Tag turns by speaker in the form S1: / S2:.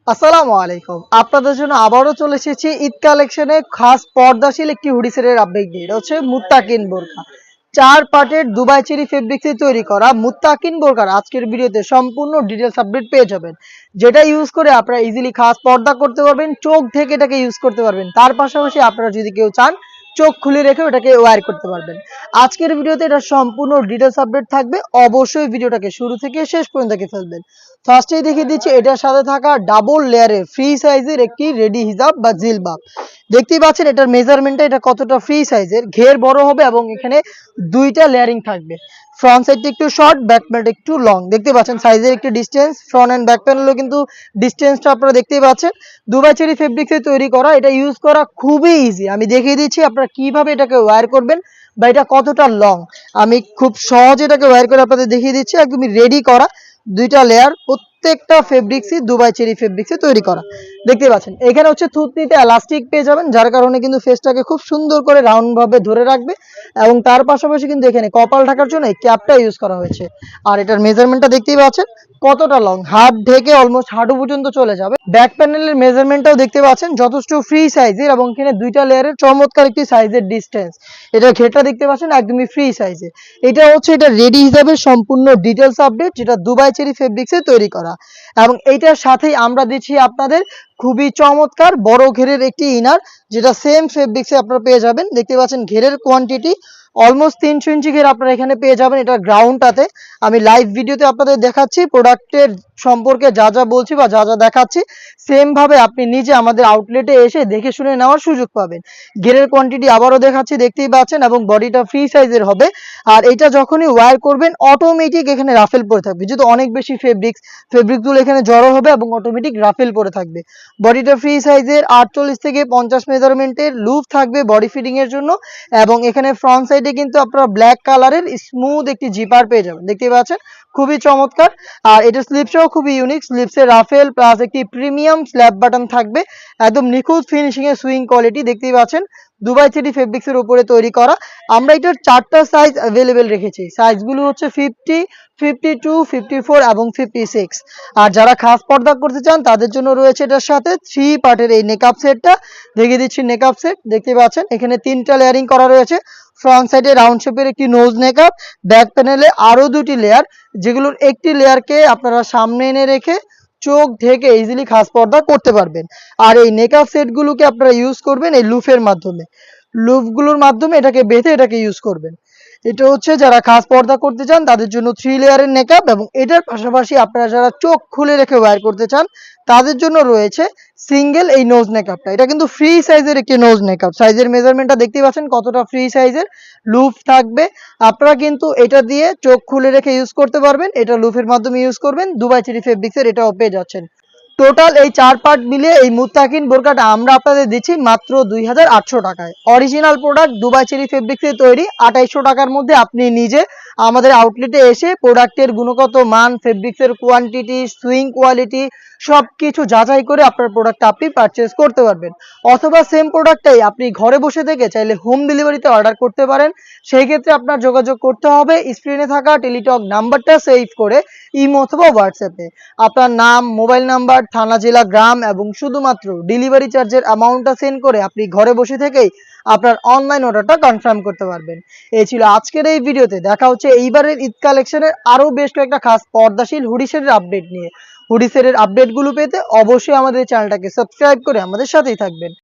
S1: আসসালামু আলাইকুম। আপনাদের জন্য আবারও চলে এসেছি ঈদ কালেকশনে খাস পর্দাশীল একটি হুডি সেটের আপডেট নিয়ে। এটা হচ্ছে মুত্তাকিন বোরকা। ৪ পার্টের দুবাই চেরি ফেব্রিক্স দিয়ে তৈরি করা মুত্তাকিন বোরকার আজকের ভিডিওতে সম্পূর্ণ ডিটেইলস আপডেট পেয়ে যাবেন। যেটা ইউজ করে আপনারা ইজিলি খাস পর্দা করতে পারবেন, চোখ ঢেকে এটাকে ইউজ করতে পারবেন। তার পাশাপাশি আপনারা যদি কেউ চান চোখ খুলে রেখেও এটাকে ওয়্যার করতে পারবেন। আজকের ভিডিওতে এটা সম্পূর্ণ ডিটেইলস আপডেট থাকবে। অবশ্যই ভিডিওটাকে শুরু থেকে শেষ পর্যন্ত দেখে ফেলবেন। ফার্স্টেই দেখিয়ে দিচ্ছি এটার সাথে থাকা ডাবল লেয়ারের ফ্রি সাইজের একটি রেডি হিজাব বা জিলবাব। দেখতেই পাচ্ছেন এটার মেজারমেন্টটা এটা কতটা ফ্রি সাইজের, ঘের বড় হবে এবং এখানে দুইটা লেয়ারিং থাকবে। ফ্রন্ট সাইডটা একটু শর্ট, ব্যাক প্যানেলটা একটু লং। দেখতে পাচ্ছেন সাইজের একটি ডিস্টেন্স, ফ্রন্ট এন্ড ব্যাক প্যানেলও কিন্তু ডিস্টেন্সটা আপনারা দেখতেই পাচ্ছেন। দুবাই চেরি ফেব্রিক্সে তৈরি করা, এটা ইউজ করা খুবই ইজি। আমি দেখিয়ে দিচ্ছি আপনারা কিভাবে এটাকে ওয়্যার করবেন বা এটা কতটা লং। আমি খুব সহজে এটাকে ওয়্যার করে আপনাদের দেখিয়ে দিচ্ছি। একদমই রেডি করা দুইটা লেয়ার, প্রত্যেকটা ফেব্রিক্সই দুবাই চেরি ফেব্রিক্সে তৈরি করা। দেখতে পাচ্ছেন এখানে হচ্ছে থুতনিতে এলাস্টিক পেয়ে যাবেন, যার কারণে কিন্তু ফেসটাকে খুব সুন্দর করে রাউন্ড ভাবে ধরে রাখবে। এবং তার পাশাপাশি কিন্তু এখানে কপাল ঢাকার জন্য এই ক্যাপটা ইউজ করা হয়েছে। আর এটার মেজারমেন্টটা দেখতেই পাচ্ছেন কতটা লং, হাত ঢেকে অলমোস্ট হাঁটু পর্যন্ত চলে যাবে। ব্যাক প্যানেলের মেজারমেন্টটাও দেখতে পাচ্ছেন যথেষ্ট ফ্রি সাইজের এবং এখানে দুইটা লেয়ারের চমৎকার একটি সাইজের ডিস্টেন্স। এটা ঘেরটা দেখতে পাচ্ছেন একদমই ফ্রি সাইজে। এটা হচ্ছে এটা রেডি হিসাবে সম্পূর্ণ ডিটেলস আপডেট, যেটা দুবাই চেরি ফেব্রিক্সে তৈরি করা। এবং এইটার সাথেই আমরা দিচ্ছি আপনাদের খুবই চমৎকার বড় ঘেরের একটি ইনার, যেটা সেম ফেব্রিক্সে আপনারা পেয়ে যাবেন। দেখতে পাচ্ছেন ঘেরের কোয়ান্টিটি অলমোস্ট 300 ইঞ্চি ঘের আপনারা এখানে পেয়ে যাবেন। এটা গ্রাউন্ডটাতে আমি লাইভ ভিডিওতে আপনাদের দেখাচ্ছি, প্রোডাক্টের সম্পর্কে যা যা বলছি বা যা যা দেখাচ্ছি সেম ভাবে আপনি নিজে আমাদের আউটলেটে এসে দেখে শুনে নেওয়ার সুযোগ পাবেন। ঘেরের কোয়ান্টিটি আবারও দেখাচ্ছি, দেখতেই পাচ্ছেন, এবং বডিটা ফ্রি সাইজের হবে। আর এটা যখনই ওয়্যার করবেন অটোমেটিক এখানে রাফেল পরে থাকবে, যেহেতু অনেক বেশি ফেব্রিকগুলো এখানে জড়ো হবে এবং অটোমেটিক রাফেল পরে থাকবে। বডিটা ফ্রি সাইজের 48 থেকে 50 মেজারমেন্টের লুপ থাকবে বডি ফিটিং এর জন্য। এবং এখানে ফ্রন্ট সাইডে কিন্তু আপনারা ব্ল্যাক কালারের স্মুথ একটি জিপার পেয়ে যাবেন, দেখতে পাচ্ছেন খুবই চমৎকার। আর এটা স্লিপসটাও খুবই ইউনিক, স্লিপসে রাফেল প্লাস একটি প্রিমিয়াম স্ল্যাব বাটন থাকবে, একদম নিখুঁত ফিনিশিং এর সুইং কোয়ালিটি। দেখতেই পাচ্ছেন দুবাই চেরি ফেব্রিক্স এর উপরে তৈরি করা। আমরা এটার 4টা সাইজ অ্যাভেলেবেল রেখেছি। সাইজগুলো হচ্ছে 50, 52, 54 এবং 56। আর যারা খাস পর্দা করতে চান তাদের জন্য রয়েছে এটার সাথে 3 পার্টের এই নেকআপ সেটটা। দেখিয়ে দিচ্ছি নেকআপ সেট, দেখতে পাচ্ছেন এখানে 3টা লেয়ারিং করা রয়েছে। ফ্রন্ট সাইডে রাউন্ড শেপের একটি নোজ নেকআপ, ব্যাক প্যানেলে আরো দুটি লেয়ার, যেগুলোর একটি লেয়ারকে আপনারা সামনে এনে রেখে চোখ ঢেকে ইজিলি খাস পর্দা করতে পারবেন। আর এই নেকআপ সেটগুলোকে আপনারা ইউজ করবেন এই লুফের মাধ্যমে, লুফগুলোর মাধ্যমে এটাকে বেঁধে এটাকে ইউজ করবেন। এটা হচ্ছে যারা খাস পর্দা করতে চান তাদের জন্য 3 লেয়ারের নেকআপ। এবং এটার পাশাপাশি আপনারা যারা চোখ খুলে রেখে ওয়্যার করতে চান তাদের জন্য রয়েছে সিঙ্গেল এই নোজ নেকআপটা। এটা কিন্তু ফ্রি সাইজের একটি নোজ নেকআপ। সাইজের মেজারমেন্টটা দেখতেই পাচ্ছেন কতটা ফ্রি সাইজের, লুফ থাকবে। আপনারা কিন্তু এটা দিয়ে চোখ খুলে রেখে ইউজ করতে পারবেন, এটা লুফের মাধ্যমে ইউজ করবেন। দুবাই চেরি ফেব্রিক্সের এটাও পেয়ে যাচ্ছেন। টোটাল এই 4 পার্ট মিলিয়ে এই মুত্তাকিন বোরকাটা আমরা আপনাদের দিচ্ছি মাত্র 2800 টাকায়। অরিজিনাল প্রোডাক্ট দুবাই চেরি ফেব্রিক্সে তৈরি। 2800 টাকার মধ্যে আপনি নিজে আমাদের আউটলেটে এসে প্রোডাক্টের গুণগত মান, ফেব্রিক্সের কোয়ান্টিটি, সুইং কোয়ালিটি সবকিছু যাচাই করে আপনার প্রোডাক্টটা আপনি পারচেজ করতে পারবেন। অথবা সেম প্রোডাক্টটাই আপনি ঘরে বসে থেকে চাইলে হোম ডেলিভারিতে অর্ডার করতে পারেন। সেই ক্ষেত্রে আপনার যোগাযোগ করতে হবে স্ক্রিনে থাকা টেলিটক নাম্বারটা সেভ করে ইমো অথবা হোয়াটসঅ্যাপে আপনার নাম, মোবাইল নাম্বার, থানা, জেলা, গ্রাম এবং শুধুমাত্র ডেলিভারি চার্জের অ্যামাউন্টটা সেন্ড করে আপনি ঘরে বসে থেকেই আপনার অনলাইন অর্ডারটা কনফার্ম করতে পারবেন। এই ছিল আজকের এই ভিডিওতে। দেখা হচ্ছে এইবারের ঈদ কালেকশনের আরো বেশ কয়েকটা খাস পর্দাশীল হুডি সেটের আপডেট নিয়ে। হুডি সেটের আপডেটগুলো পেতে অবশ্যই আমাদের চ্যানেলটাকে সাবস্ক্রাইব করে আমাদের সাথেই থাকবেন।